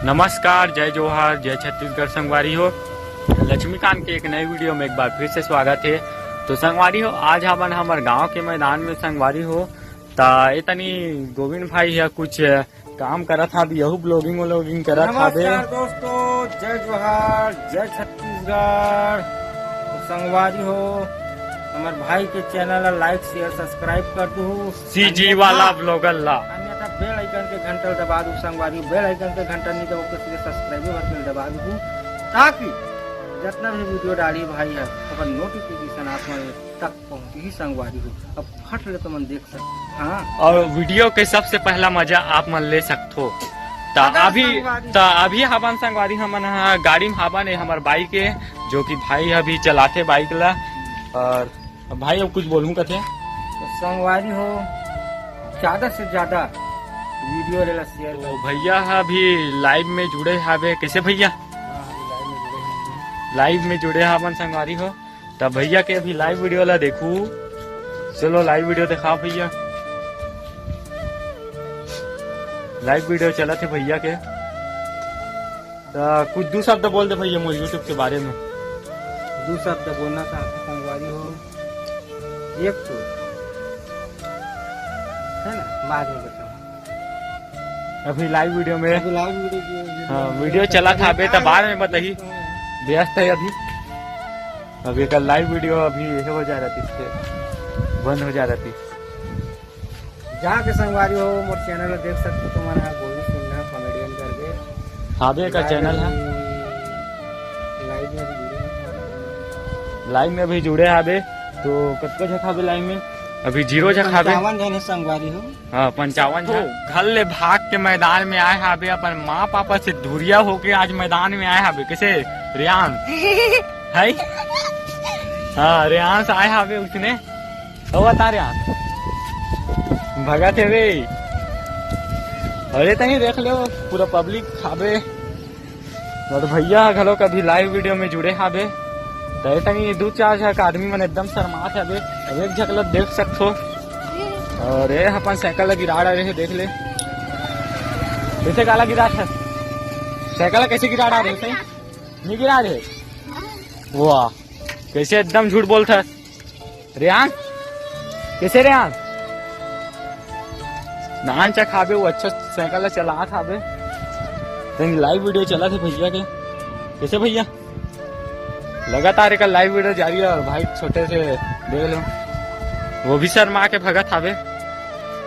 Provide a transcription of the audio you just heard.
नमस्कार, जय जोहार, जय छत्तीसगढ़ संगवारी हो। लक्ष्मीकांत के एक नई वीडियो में एक बार फिर से स्वागत है। तो संगवारी हो, आज हमन हमारे गांव के मैदान में संगवारी हो इतनी गोविंद भाई है कुछ काम करा था, यहू ब्लॉगिंग करा था। नमस्कार दोस्तों, जय जोहार, जय छत्तीसगढ़। तो संगवारी हो, हमारे भाई के चैनल ला लाइक शेयर सब्सक्राइब कर दू। सीजी वाला ब्लॉगर ला अन्यथा बेल आइकन के घंटा दबा दू। संगवारी बेल आइकन के घंटा नहीं दबा तो सीधे सब्सक्राइब कर दबा दू, ताकि जितना भी वीडियो डाली भाई है अपन नोटिफिकेशन आप तक पहुंची ही। संगवारी हो, अब फट ले तो मन देख सकते। हाँ, और वीडियो के सबसे पहला मजा आप मन ले सकते हो। अभी हवन संगवारी हमन गाड़ी में हवन है हमारे बाइक है, जो कि भाई अभी चलाते बाइक ला। और भाई अब कुछ बोलूं कथे तो संगवारी हो, ज्यादा से ज्यादा वीडियो ले शेयर तो भैया अभी लाइव में जुड़े हावे। कैसे भैया लाइव में जुड़े हवन संगवारी हो, तब भैया के अभी लाइव वीडियो ला देखू। चलो लाइव वीडियो दिखाओ भैया। लाइव वीडियो चला थे भैया के, तो कुछ दो शब्द बोल दे भैया मोर यूट्यूब के बारे में। दो शब्द बोलना चाहते संगवारी हो, एक तो है ना, बाद में बताओ। अभी लाइव वीडियो में लाइव वीडियो हाँ वीडियो चला था अभी, तब बाद में बताइए। व्यस्त है अभी कल लाइव वीडियो अभी हो जा रहा थी, इसके बंद हो जा रहा थी। जहाँ के संगवारी हो मोर चैनल देख सकते हो, तुम्हारा गोलू सिन्हा कॉमेडियन करके हावे का चैनल है। लाइव में भी जुड़े हावे, तो कतका झक हावे लाइव में अभी 0 झक हावे। 55 जन है संगवारी हो। हाँ 55 झक। घर ले भाग के मैदान में आए हावे, अपन माँ पापा से धुरिया होके आज मैदान में आए हावे। कैसे रियान है? हाँ रियान से आए हावे उसने। हो बता रियान भगा थे वे। अरे तही देख लो पूरा पब्लिक हावे। और भैया घलो कभी लाइव वीडियो में जुड़े हावे, तो तनी 2-4 झक आदमी मन एकदम शर्मात हावे। अब एक झक ला देख सकते हो। और ये अपन साइकिल ला गिरा रहे, देख ले कैसे काला गिरा था। साइकिल कैसे गिरा रहे थे? नहीं गिरा रहे। वाह कैसे एकदम झूठ बोलता रेहान। कैसे रेहान नान चक खाबे, वो अच्छा साइकिल चला था। लाइव वीडियो चला थे भैया के। कैसे भैया लगातार एक लाइव वीडियो जारी है। और भाई छोटे से देख लो, वो भी शर्मा के भगत हावे।